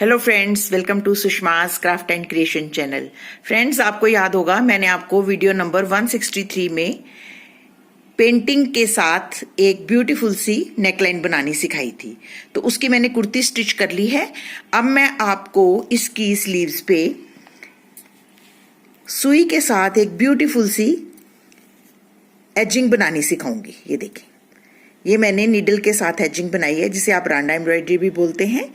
Hello friends, welcome to Sushma's craft and creation channel. Friends, आपको याद होगा मैंने आपको वीडियो नंबर 163 में पेंटिंग के साथ एक ब्यूटीफुल सी नेकलाइन बनानी सिखाई थी। तो उसकी मैंने कुर्ती स्टिच कर ली है। अब मैं आपको इसकी स्लीव्स पे सुई के साथ एक ब्यूटीफुल सी एजिंग बनानी सिखाऊंगी। ये देखें, ये मैंने नीडल के साथ एजिंग बनाई है, जिसे आप रांडा एम्ब्रॉयडरी भी बोलते हैं।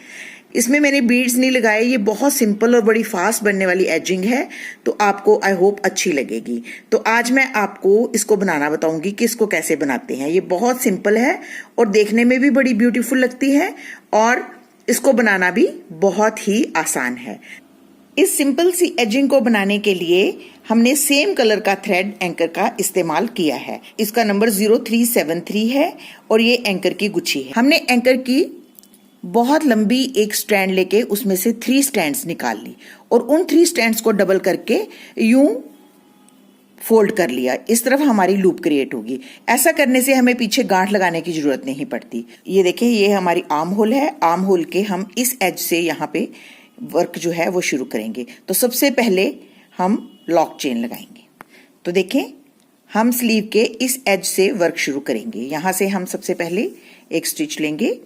इसमें मैंने बीड्स नहीं लगाए। ये बहुत सिंपल और बड़ी फास्ट बनने वाली एजिंग है, तो आपको आई होप अच्छी लगेगी। तो आज मैं आपको इसको बनाना बताऊंगी कि इसको कैसे बनाते हैं। ये बहुत सिंपल है और देखने में भी बड़ी ब्यूटीफुल लगती है और इसको बनाना भी बहुत ही आसान है। इस सिंपल सी एजिंग को बनाने के लिए हमने सेम कलर का थ्रेड एंकर का इस्तेमाल किया है। इसका नंबर 0373 है और ये एंकर की गुच्छी है। हमने एंकर की बहुत लंबी एक स्ट्रैंड लेके उसमें से 3 स्ट्रैंड्स निकाल ली और उन 3 स्ट्रैंड्स को डबल करके यूं फोल्ड कर लिया। इस तरफ हमारी लूप क्रिएट होगी। ऐसा करने से हमें पीछे गांठ लगाने की जरूरत नहीं पड़ती। ये देखिए, ये हमारी आर्म होल है। आर्म होल के हम इस एज से यहाँ पे वर्क जो है वो शुरू करेंगे। तो सबसे पहले हम लॉक चेन लगाएंगे। तो देखें, हम स्लीव के इस एज से वर्क शुरू करेंगे। यहां से हम सबसे पहले एक स्टिच लेंगे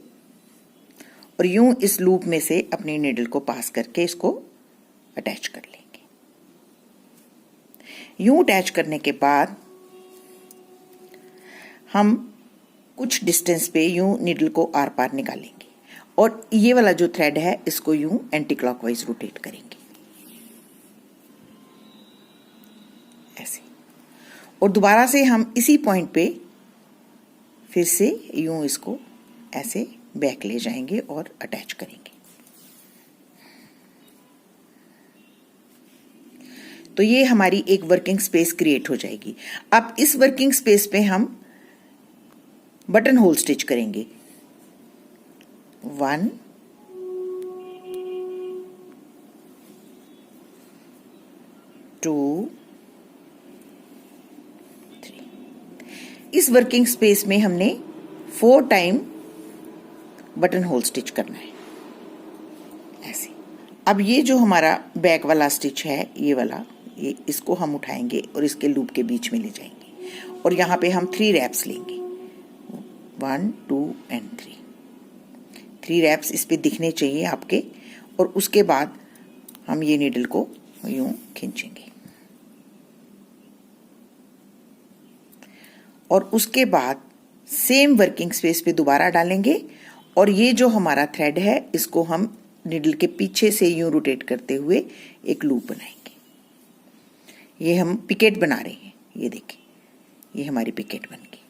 और यूं इस लूप में से अपनी नीडल को पास करके इसको अटैच कर लेंगे। यूं अटैच करने के बाद हम कुछ डिस्टेंस पे यूं नीडल को आर पार निकालेंगे और ये वाला जो थ्रेड है इसको यूं एंटी क्लॉकवाइज रोटेट करेंगे ऐसे। और दोबारा से हम इसी पॉइंट पे फिर से यूं इसको ऐसे बैक ले जाएंगे और अटैच करेंगे। तो ये हमारी एक वर्किंग स्पेस क्रिएट हो जाएगी। अब इस वर्किंग स्पेस पे हम बटन होल स्टिच करेंगे। 1 2 3। इस वर्किंग स्पेस में हमने 4 टाइम बटन होल स्टिच करना है ऐसे। अब ये जो हमारा बैक वाला स्टिच है, ये वाला, ये इसको हम उठाएंगे और इसके लूप के बीच में ले जाएंगे और यहाँ पे हम 3 रैप्स लेंगे। 1 2 एंड 3। 3 रैप्स इस पे दिखने चाहिए आपके। और उसके बाद हम ये नीडल को यूं खींचेंगे और उसके बाद सेम वर्किंग स्पेस पे दोबारा डालेंगे और ये जो हमारा थ्रेड है इसको हम नीडल के पीछे से यूं रोटेट करते हुए एक लूप बनाएंगे। ये हम पिकेट बना रहे हैं। ये देखिए, ये हमारी पिकेट बन गई।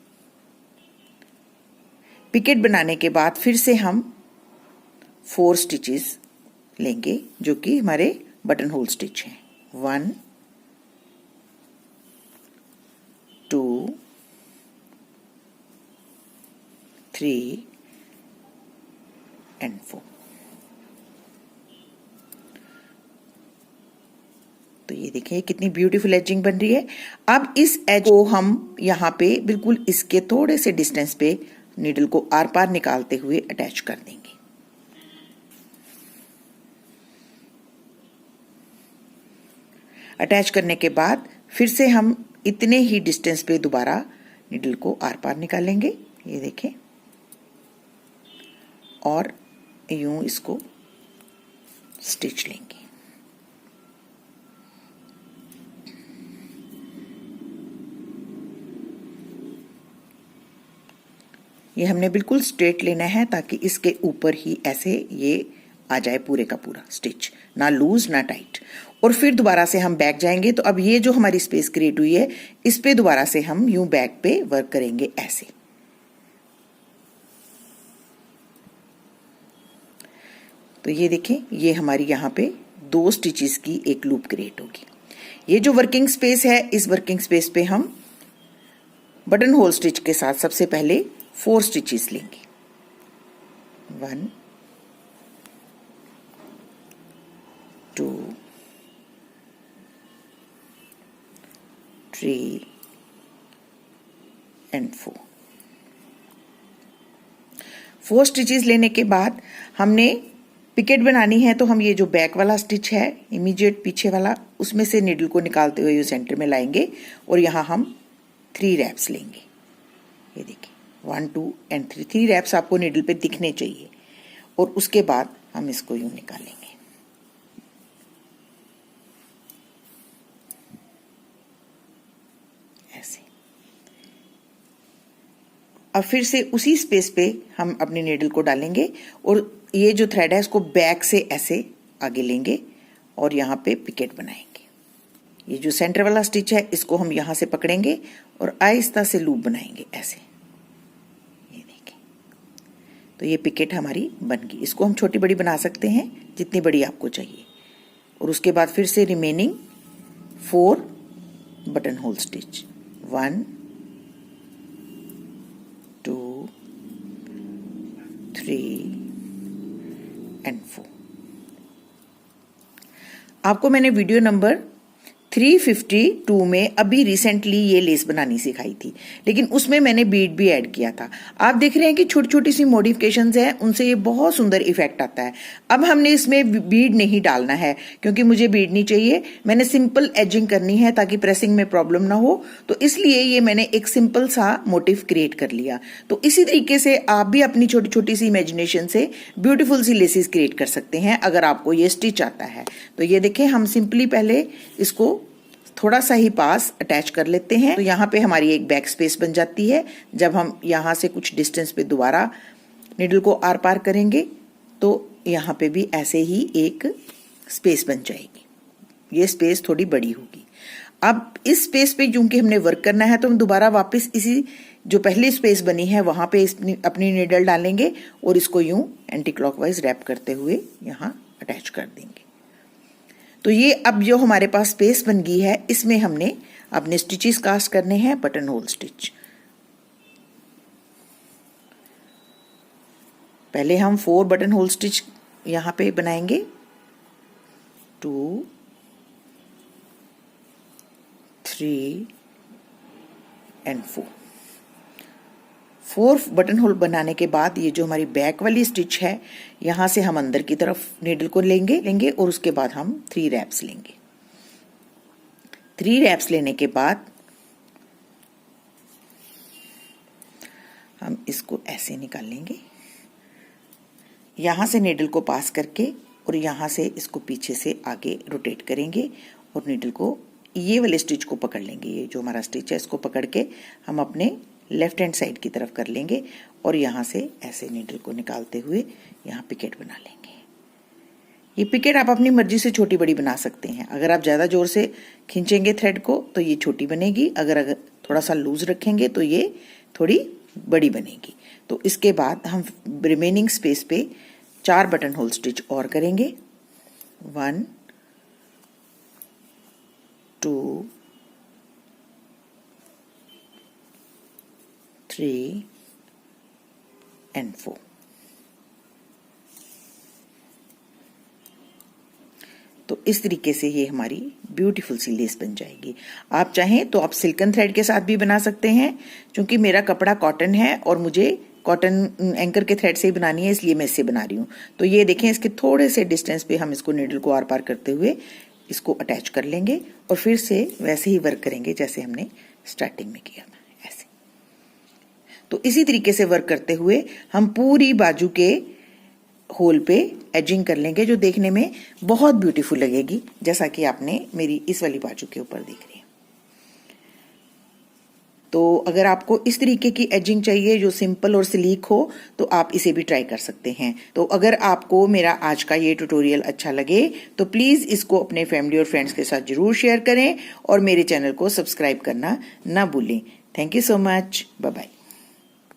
पिकेट बनाने के बाद फिर से हम 4 स्टिचेस लेंगे जो कि हमारे बटन होल स्टिच हैं। 1 2 3 एंड 4। तो ये देखिए कितनी ब्यूटीफुल एजिंग बन रही है। अब इस एज को हम यहाँ पे बिल्कुल इसके थोड़े से डिस्टेंस पे नीडल को आर पार निकालते हुए अटैच कर देंगे। अटैच करने के बाद फिर से हम इतने ही डिस्टेंस पे दोबारा नीडल को आर पार निकालेंगे। ये देखें, और यूं इसको स्टिच लेंगे। ये हमने बिल्कुल स्ट्रेट लेना है ताकि इसके ऊपर ही ऐसे ये आ जाए पूरे का पूरा स्टिच, ना लूज ना टाइट। और फिर दोबारा से हम बैक जाएंगे। तो अब ये जो हमारी स्पेस क्रिएट हुई है इस पे दोबारा से हम यूं बैक पे वर्क करेंगे ऐसे। तो ये देखें, ये हमारी यहाँ पे 2 स्टिचेस की एक लूप क्रिएट होगी। ये जो वर्किंग स्पेस है, इस वर्किंग स्पेस पे हम बटन होल स्टिच के साथ सबसे पहले 4 स्टिचेस लेंगे। 1 2 3 एंड 4 स्टिचेस लेने के बाद हमने पिकेट बनानी है तो हम ये जो बैक वाला स्टिच है इमीडिएट पीछे वाला, उसमें से नीडल को निकालते हुए ये सेंटर में लाएंगे और यहाँ हम 3 रैप्स लेंगे। ये देखिए 1 2 एंड 3 रैप्स आपको नीडल पे दिखने चाहिए और उसके बाद हम इसको यूं निकालेंगे। ऐसे अब फिर से उसी स्पेस पे हम अपनी नीडल को डालेंगे और ये जो थ्रेड है इसको बैक से ऐसे आगे लेंगे और यहाँ पे पिकेट बनाएंगे। ये जो सेंटर वाला स्टिच है इसको हम यहाँ से पकड़ेंगे और आहिस्ता से लूप बनाएंगे ऐसे। ये देखिए, तो ये पिकेट हमारी बन गई। इसको हम छोटी बड़ी बना सकते हैं जितनी बड़ी आपको चाहिए। और उसके बाद फिर से remaining 4 button whole stitch, 1 2 3 and 4। आपको मैंने वीडियो नंबर 352 में अभी रिसेंटली ये लेस बनानी सिखाई थी, लेकिन उसमें मैंने बीड भी ऐड किया था। आप देख रहे हैं कि छोटी छोटी सी मॉडिफिकेशंस हैं, उनसे ये बहुत सुंदर इफेक्ट आता है। अब हमने इसमें बीड नहीं डालना है क्योंकि मुझे बीड नहीं चाहिए, मैंने सिंपल एजिंग करनी है ताकि प्रेसिंग में प्रॉब्लम ना हो। तो इसलिए ये मैंने एक सिंपल सा मोटिव क्रिएट कर लिया। तो इसी तरीके से आप भी अपनी छोटी छोटी सी इमेजिनेशन से ब्यूटीफुल सी लेसेस क्रिएट कर सकते हैं अगर आपको ये स्टिच आता है। तो ये देखें, हम सिंपली पहले इसको थोड़ा सा ही पास अटैच कर लेते हैं। तो यहाँ पे हमारी एक बैक स्पेस बन जाती है। जब हम यहाँ से कुछ डिस्टेंस पे दोबारा निडल को आर पार करेंगे तो यहाँ पे भी ऐसे ही एक स्पेस बन जाएगी। ये स्पेस थोड़ी बड़ी होगी। अब इस स्पेस पे क्योंकि हमने वर्क करना है तो हम दोबारा वापस इसी जो पहली स्पेस बनी है वहां पे अपनी निडल डालेंगे और इसको यूं एंटी क्लॉकवाइज रैप करते हुए यहाँ अटैच कर देंगे। तो ये अब जो हमारे पास स्पेस बन गई है इसमें हमने अपने स्टिचेस कास्ट करने हैं बटन होल स्टिच। पहले हम 4 बटन होल स्टिच यहाँ पे बनाएंगे, 2 3 एंड 4 बटन होल बनाने के बाद ये जो हमारी बैक वाली स्टिच है यहाँ से हम अंदर की तरफ नीडल को लेंगे और उसके बाद हम 3 रैप्स लेंगे। 3 रैप्स लेने के बाद हम इसको ऐसे निकाल लेंगे, यहाँ से नीडल को पास करके और यहाँ से इसको पीछे से आगे रोटेट करेंगे और नीडल को ये वाले स्टिच को पकड़ लेंगे। ये जो हमारा स्टिच है इसको पकड़ के हम अपने लेफ्ट हैंड साइड की तरफ कर लेंगे और यहाँ से ऐसे नीडल को निकालते हुए यहाँ पिकेट बना लेंगे। ये पिकेट आप अपनी मर्जी से छोटी बड़ी बना सकते हैं। अगर आप ज़्यादा जोर से खींचेंगे थ्रेड को तो ये छोटी बनेगी, अगर थोड़ा सा लूज रखेंगे तो ये थोड़ी बड़ी बनेगी। तो इसके बाद हम रिमेनिंग स्पेस पे 4 बटन होल स्टिच और करेंगे, 1 2 3 एंड 4। तो इस तरीके से ये हमारी ब्यूटीफुल सी लेस बन जाएगी। आप चाहें तो आप सिल्कन थ्रेड के साथ भी बना सकते हैं। क्योंकि मेरा कपड़ा कॉटन है और मुझे कॉटन एंकर के थ्रेड से ही बनानी है, इसलिए मैं इससे बना रही हूँ। तो ये देखें, इसके थोड़े से डिस्टेंस पे हम इसको नीडल को आर पार करते हुए इसको अटैच कर लेंगे और फिर से वैसे ही वर्क करेंगे जैसे हमने स्टार्टिंग में किया था ऐसे। तो इसी तरीके से वर्क करते हुए हम पूरी बाजू के होल पे एजिंग कर लेंगे, जो देखने में बहुत ब्यूटीफुल लगेगी, जैसा कि आपने मेरी इस वाली बाजू के ऊपर देख रही है। तो अगर आपको इस तरीके की एजिंग चाहिए जो सिंपल और स्लीक हो तो आप इसे भी ट्राई कर सकते हैं। तो अगर आपको मेरा आज का ये ट्यूटोरियल अच्छा लगे तो प्लीज़ इसको अपने फैमिली और फ्रेंड्स के साथ जरूर शेयर करें और मेरे चैनल को सब्सक्राइब करना ना भूलें। Thank you so much. Bye bye.